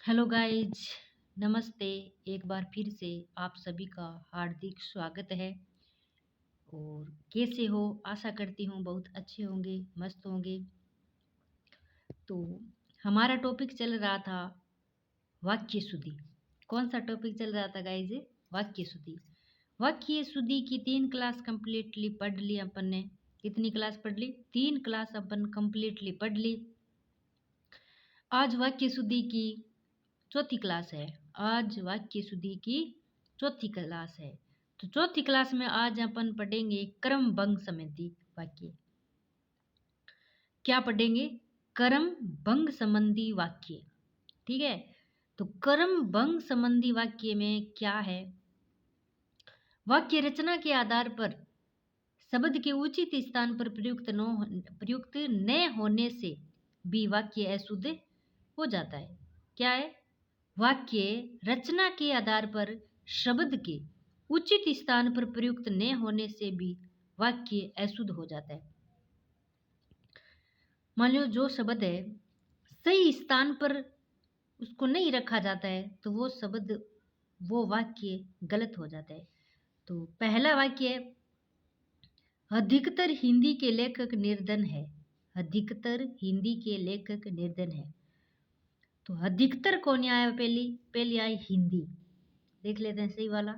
Hello guys, नमस्ते। एक बार फिर से आप सभी का हार्दिक स्वागत है। और कैसे हो? आशा करती हूँ बहुत अच्छे होंगे, मस्त होंगे। तो हमारा टॉपिक चल रहा था वाक्य शुद्धि। कौन सा टॉपिक चल रहा था गाइज? वाक्य शुद्धि। वाक्य शुद्धि की 3 क्लास कंप्लीटली पढ़ ली अपन ने। कितनी क्लास पढ़ ली? 3 क्लास अपन कंप्लीटली पढ़ ली। आज वाक्य शुद्धि की चौथी क्लास है। आज वाक्य शुद्धि की चौथी क्लास है। तो चौथी क्लास में आज अपन पढ़ेंगे क्रमभंग संबंधी वाक्य। क्या पढ़ेंगे? क्रमभंग संबंधी वाक्य। ठीक है। तो क्रमभंग संबंधी वाक्य में क्या है? वाक्य रचना के आधार पर शब्द के उचित स्थान पर प्रयुक्त न होने से भी वाक्य अशुद्ध हो जाता है। क्या है? वाक्य रचना के आधार पर शब्द के उचित स्थान पर प्रयुक्त न होने से भी वाक्य अशुद्ध हो जाता है। मान लो जो शब्द है सही स्थान पर उसको नहीं रखा जाता है तो वो वाक्य गलत हो जाता है। तो पहला वाक्य है, अधिकतर हिंदी के लेखक निर्धन है। अधिकतर हिंदी के लेखक निर्धन है। तो अधिकतर कौन आया? पहली आई हिंदी। देख लेते हैं सही वाला।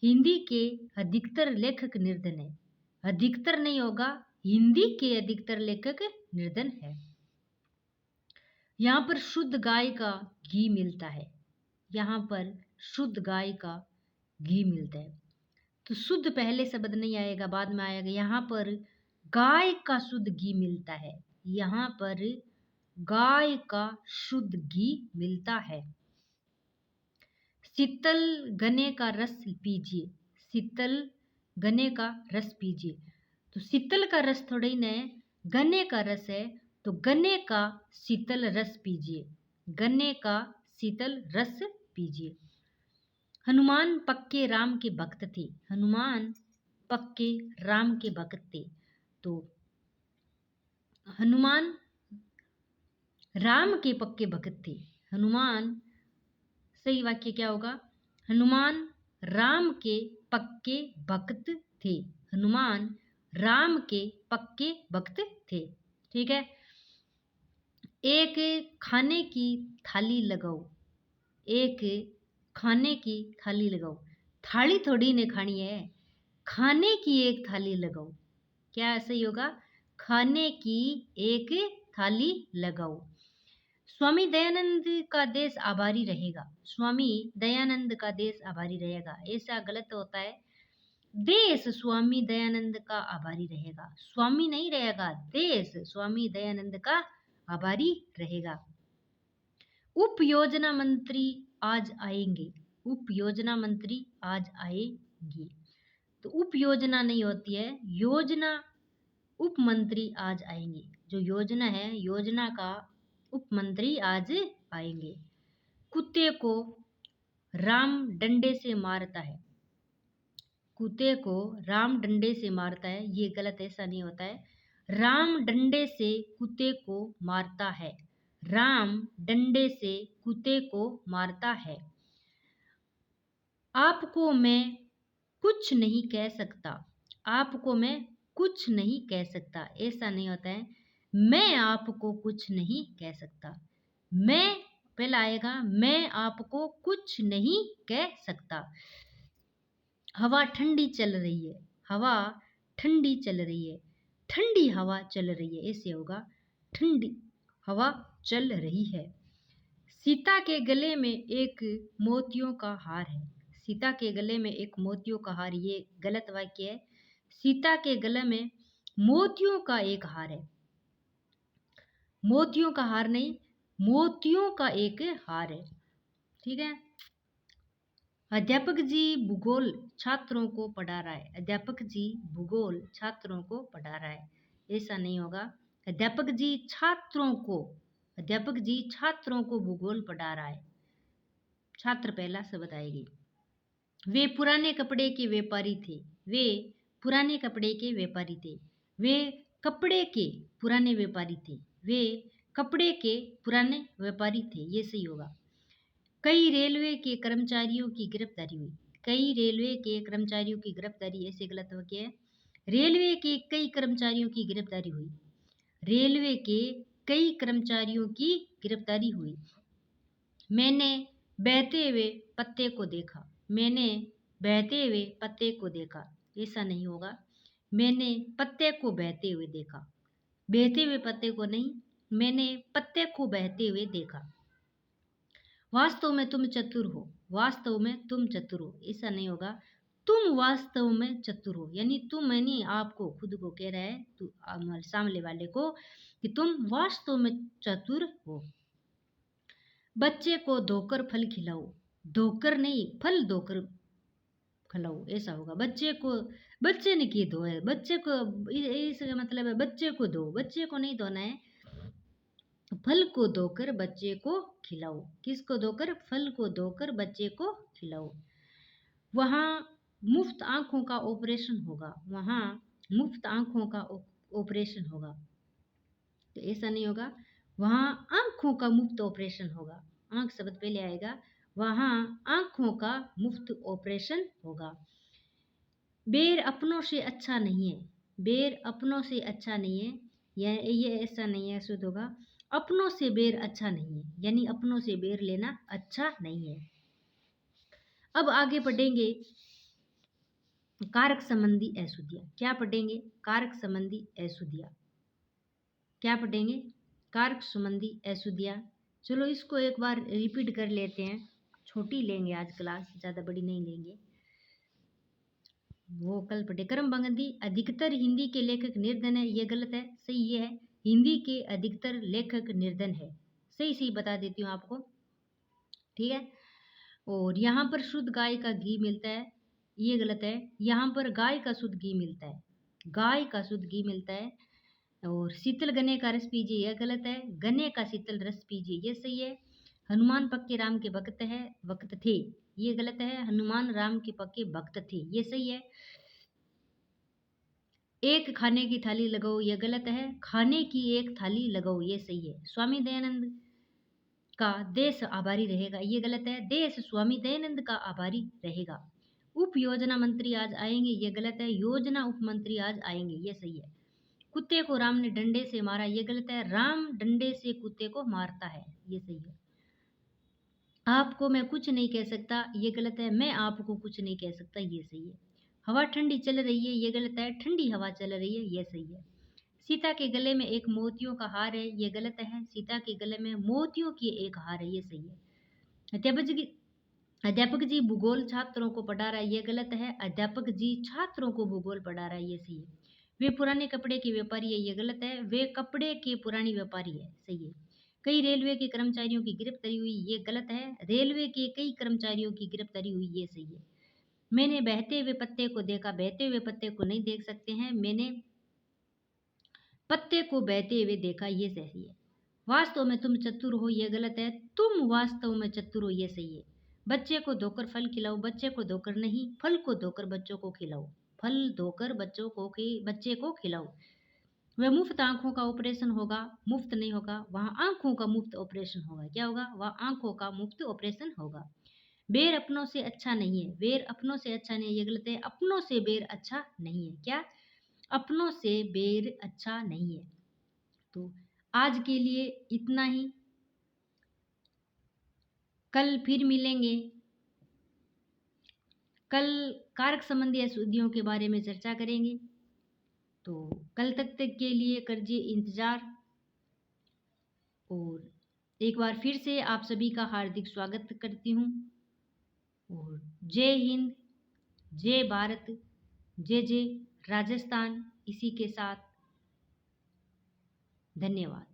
हिंदी के अधिकतर लेखक निर्धन है। अधिकतर नहीं होगा, हिंदी के अधिकतर लेखक निर्धन है। यहाँ पर शुद्ध गाय का घी मिलता है। यहाँ पर शुद्ध गाय का घी मिलता है। तो शुद्ध पहले शब्द नहीं आएगा, बाद में आएगा। यहाँ पर गाय का शुद्ध घी मिलता है। यहाँ पर गाय का शुद्ध घी मिलता है। शीतल गन्ने का रस पीजिए। शीतल गन्ने का रस पीजिए। तो शीतल का रस थोड़ा ही ना है, गन्ने का रस है। तो गन्ने का शीतल रस पीजिए। गन्ने का शीतल रस पीजिए। हनुमान पक्के राम के भक्त थे। हनुमान पक्के राम के भक्त थे। तो हनुमान राम के पक्के भक्त थे। हनुमान सही वाक्य क्या होगा? हनुमान राम के पक्के भक्त थे। हनुमान राम के पक्के भक्त थे। ठीक है। एक खाने की थाली लगाओ। एक खाने की थाली लगाओ। थाली थोड़ी ने खानी है, खाने की एक थाली लगाओ। क्या सही होगा? खाने की एक थाली लगाओ। स्वामी दयानंद का देश आभारी रहेगा। स्वामी दयानंद का देश आभारी रहेगा। ऐसा गलत होता है। देश स्वामी दयानंद का आभारी रहेगा। स्वामी नहीं रहेगा, देश स्वामी दयानंद का आभारी रहेगा। उप योजना मंत्री आज आएंगे। उप योजना मंत्री आज आएंगे। तो उप योजना नहीं होती है, योजना। उप मंत्री आज आएंगे। जो योजना है, योजना का उप मंत्री आज आएंगे। कुत्ते को राम डंडे से मारता है। कुत्ते को राम डंडे से मारता है, ये गलत। ऐसा नहीं होता है। राम डंडे से कुत्ते को मारता है। राम डंडे से कुत्ते को मारता है। आपको मैं कुछ नहीं कह सकता। आपको मैं कुछ नहीं कह सकता, ऐसा नहीं होता है। मैं आपको कुछ नहीं कह सकता। मैं पहला आएगा, मैं आपको कुछ नहीं कह सकता। हवा ठंडी चल रही है। हवा ठंडी चल रही है। ठंडी हवा चल रही है, ऐसे होगा। ठंडी हवा चल रही है। सीता के गले में एक मोतियों का हार है। सीता के गले में एक मोतियों का हार, ये गलत वाक्य है। सीता के गले में मोतियों का एक हार है। मोतियों का हार नहीं, मोतियों का एक हार है। ठीक है। अध्यापक जी भूगोल छात्रों को पढ़ा रहा है। अध्यापक जी भूगोल छात्रों को पढ़ा रहा है, ऐसा नहीं होगा। अध्यापक जी छात्रों को, अध्यापक जी छात्रों को भूगोल पढ़ा रहा है। छात्र पहला शब्द आएगी। वे पुराने कपड़े के व्यापारी थे। वे पुराने कपड़े के व्यापारी थे। वे कपड़े के पुराने व्यापारी थे। वे कपड़े के पुराने व्यापारी थे, ये सही होगा। कई रेलवे के कर्मचारियों की गिरफ्तारी हुई। कई रेलवे के कर्मचारियों की गिरफ्तारी, ऐसे गलत वाक्य है। रेलवे के कई कर्मचारियों की गिरफ्तारी हुई। रेलवे के कई कर्मचारियों की गिरफ्तारी हुई। मैंने बहते हुए पत्ते को देखा। मैंने बहते हुए पत्ते को देखा, ऐसा नहीं होगा। मैंने पत्ते को बहते हुए देखा। बहते हुए पत्ते को नहीं, मैंने पत्ते को बहते हुए देखा। वास्तव में तुम चतुर हो। वास्तव में तुम चतुर हो, ऐसा नहीं होगा। तुम वास्तव में चतुर हो, यानी तुम यानी आपको, खुद को कह रहा है तू सामने वाले को कि तुम वास्तव में चतुर हो। बच्चे को धोकर फल खिलाओ। धोकर नहीं, फल धोकर खिलाओ, ऐसा होगा। बच्चे को, बच्चे ने की धो है, बच्चे को, इसका मतलब है बच्चे को धो, बच्चे को नहीं धोना है। फल को धोकर बच्चे को खिलाओ। किसको धोकर? फल को धोकर बच्चे को खिलाओ। वहाँ मुफ्त आंखों का ऑपरेशन होगा। वहाँ मुफ्त आंखों का ऑपरेशन होगा, तो ऐसा नहीं होगा। वहाँ आंखों का मुफ्त ऑपरेशन होगा। आंख शब्द पहले आएगा। वहाँ आंखों का मुफ्त ऑपरेशन होगा। बेर अपनों से अच्छा नहीं है। बेर अपनों से अच्छा नहीं है, ये ऐसा नहीं है, शुद्ध होगा। अपनों से बेर अच्छा नहीं है, यानी अपनों से बेर लेना अच्छा नहीं है। अब आगे पढ़ेंगे कारक संबंधी अशुद्धियाँ। क्या पढ़ेंगे? कारक संबंधी अशुद्धियाँ। क्या पढ़ेंगे? कारक संबंधी अशुद्धियाँ। चलो इसको एक बार रिपीट कर लेते हैं। छोटी लेंगे आज क्लास, ज़्यादा बड़ी नहीं लेंगे। वो कल पढ़े। क्रमबंदी, अधिकतर हिंदी के लेखक निर्धन है, ये गलत है। सही ये है, हिंदी के अधिकतर लेखक निर्धन है। सही सही बता देती हूँ आपको, ठीक है। और यहाँ पर शुद्ध गाय का घी मिलता है, ये गलत है। यहाँ पर गाय का शुद्ध घी मिलता है, गाय का शुद्ध घी मिलता है। और शीतल गन्ने का रस पीजिए, यह गलत है। गन्ने का शीतल रस पीजिए, ये सही है। हनुमान पक्के राम के भक्त है, वक्त थे, ये गलत है। हनुमान राम के पक्के भक्त थे, ये सही है। एक खाने की थाली लगाओ, यह गलत है। खाने की एक थाली लगाओ, ये सही है। स्वामी दयानंद का देश आभारी रहेगा, ये गलत है। देश स्वामी दयानंद का आभारी रहेगा। उप योजना मंत्री आज आएंगे, ये गलत है। योजना उप मंत्री आज आएंगे, ये सही है। कुत्ते को राम ने डंडे से मारा, ये गलत है। राम डंडे से कुत्ते को मारता है, ये सही है। आपको मैं कुछ नहीं कह सकता, ये गलत है। मैं आपको कुछ नहीं कह सकता, ये सही है। हवा ठंडी चल रही है, ये गलत है। ठंडी हवा चल रही है, ये सही है। सीता के गले में एक मोतियों का हार है, ये गलत है। सीता के गले में मोतियों की एक हार है, ये सही है। अध्यापक जी भूगोल छात्रों को पढ़ा रहा है, ये गलत है। अध्यापक जी छात्रों को भूगोल पढ़ा रहा है, ये सही है। वे पुराने कपड़े के व्यापारी है, ये गलत है। वे कपड़े के पुरानी व्यापारी है, सही है। कई रेलवे के कर्मचारियों की गिरफ्तारी हुई, ये गलत है। रेलवे के कई कर्मचारियों की गिरफ्तारी हुई, ये सही है। मैंने बहते हुए पत्ते को देखा, बहते हुए पत्ते को नहीं देख सकते हैं। मैंने पत्ते को बहते हुए देखा, ये सही है। वास्तव में तुम चतुर हो, ये गलत है। तुम वास्तव में चतुर हो, ये सही है। बच्चे को धोकर फल खिलाओ, बच्चे को धोकर नहीं, फल को धोकर बच्चों को खिलाओ। फल धोकर बच्चे को खिलाओ। वह मुफ्त आंखों का ऑपरेशन होगा, मुफ्त नहीं होगा। वहाँ आंखों का मुफ्त ऑपरेशन होगा, क्या होगा? वह आंखों का मुफ्त ऑपरेशन होगा। बेर अपनों से अच्छा नहीं है, बेर अपनों से अच्छा नहीं है, ये गलत है। अपनों से बेर अच्छा नहीं है, क्या? अपनों से बेर अच्छा नहीं है। तो आज के लिए इतना ही। कल फिर मिलेंगे। कल कारक संबंधी अशुद्धियों के बारे में चर्चा करेंगे। तो कल तक के लिए करिए इंतज़ार। और एक बार फिर से आप सभी का हार्दिक स्वागत करती हूँ। और जय हिंद, जय भारत, जय जय राजस्थान। इसी के साथ धन्यवाद।